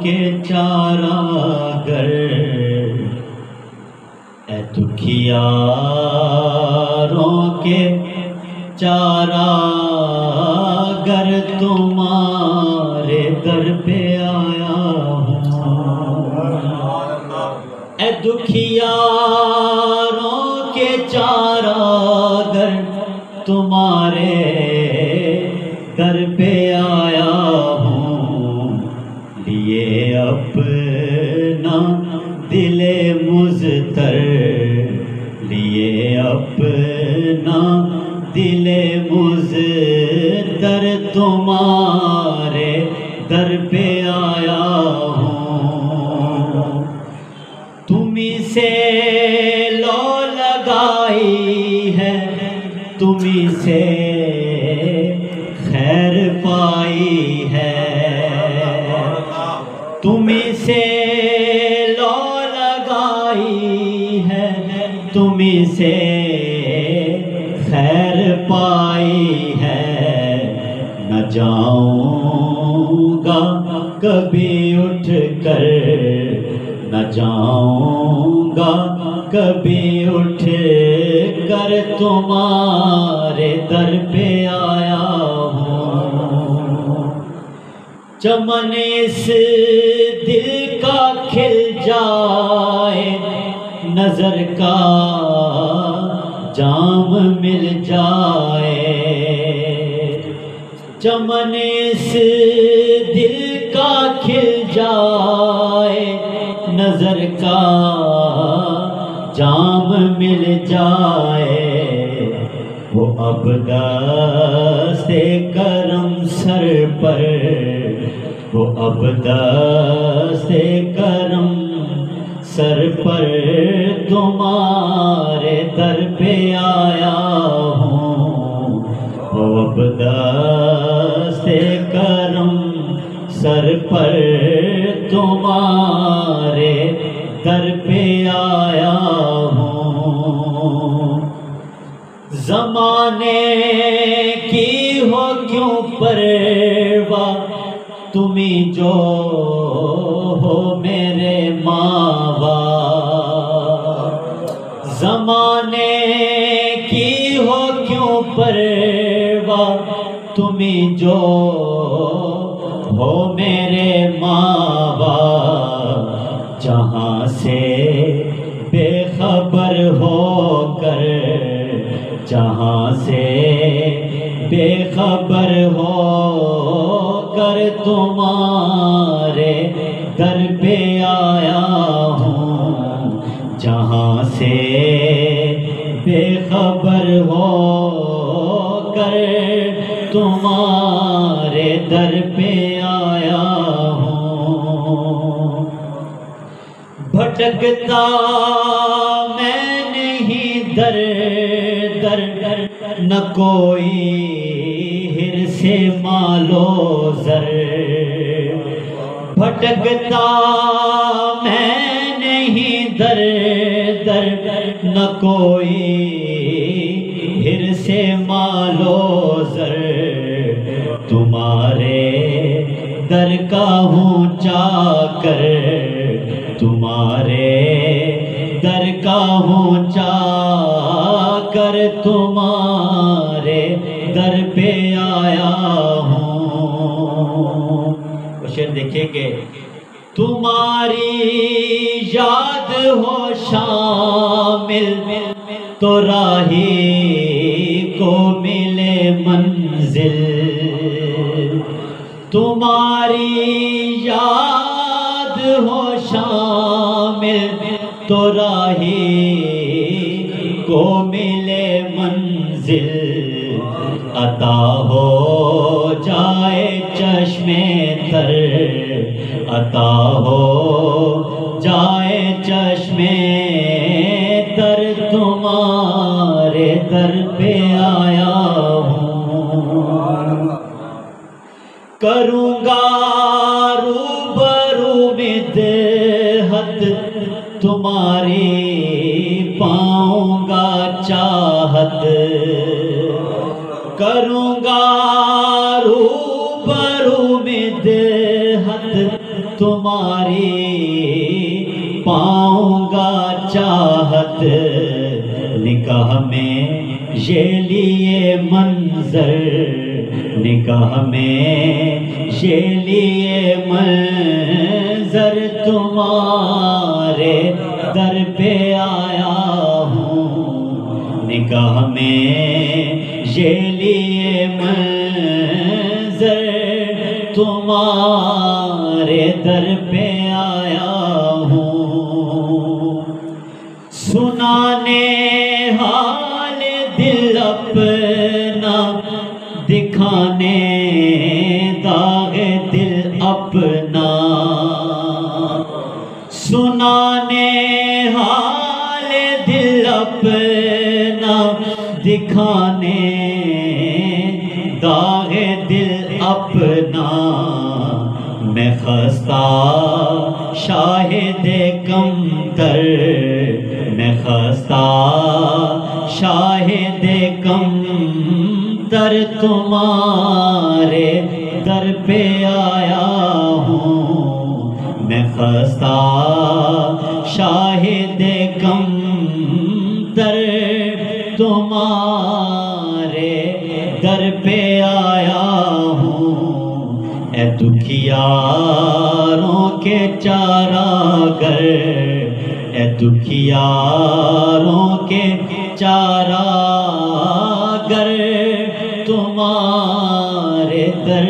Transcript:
کے چارہ گر اے دکھیاروں کے چارہ گر تمہارے در پہ آیا ہوں اے دکھیاروں کے چارہ گر تمہارے در پہ آیا ہوں لیے اپنا دل مضطر لیے اپنا دل مضطر تمہارے در پہ آیا ہوں تمہیں سے لو لگائی ہے تمہیں سے خیر پائی ہے تمہیں سے لو لگائی ہے تمہیں سے خیر پائی ہے نہ جاؤں گا کبھی اٹھ کر نہ جاؤں گا کبھی اٹھ کر تمہارے در پہ آیا ہوں چمن اس دل کا کھل جائے نظر کا جام مل جائے چمن اس دل کا کھل جائے نظر کا جام مل جائے وہ اب دست کرم سر پر وہ اب دست کرم سر پر تمہارے در پہ آیا ہوں وہ اب دست کرم سر پر تمہارے در پہ آیا ہوں زمانے کی ہو کیوں پرواہ تمہیں جو ہو میرے ماں باپ زمانے کی ہو کیوں پرواہ تمہیں جو ہو میرے ماں باپ جہاں سے بے خبر ہو کر جہاں سے بے خبر ہو کر تمہارے در پہ آیا ہوں جہاں سے بے خبر ہو کر تمہارے در پہ آیا ہوں بھٹکتا میں نہیں در در نہ کوئی حرص مال و زر بھٹکتا میں نہیں در در نہ کوئی حرص مال و زر تمہارے در کا ہوں چاکر تمہارے در کا ہوں چاکر تمہارے در پہ آیا ہوں وہ شعر دیکھیں کہ تمہاری یاد ہو شامل تو راہی کو ملے منزل تمہاری یاد ہو شامل تو راہی کو ملے منزل عطا ہو جائے چشم تر عطا ہو جائے چشم تر تمہارے در پہ آیا ہوں کروں گا روبرو مدحت تمہاری پاؤں گا چاہت کروں گا روبرو مدحت تمہاری پاؤں گا چاہت نکاح میں یہ لیے منظر نکاح میں یہ لیے منظر تمہارے در پہ آیا ہوں نکاح میں یہ لیے منظر تمہارے در پہ آیا ہوں سنانے حال دل اپنا دکھانے داغ دل اپنا سنانے حال دل اپنا دکھانے داغ دل اپنا میں خستہ شاہد کمتر میں خستہ شاہد کمتر تمہارے در پہ آیا ہوں میں خستہ شاہد کمتر تمہارے در پہ آیا ہوں اے دکھیاروں کے چاراگر اے دکھیاروں کے چاراگر تمہارے در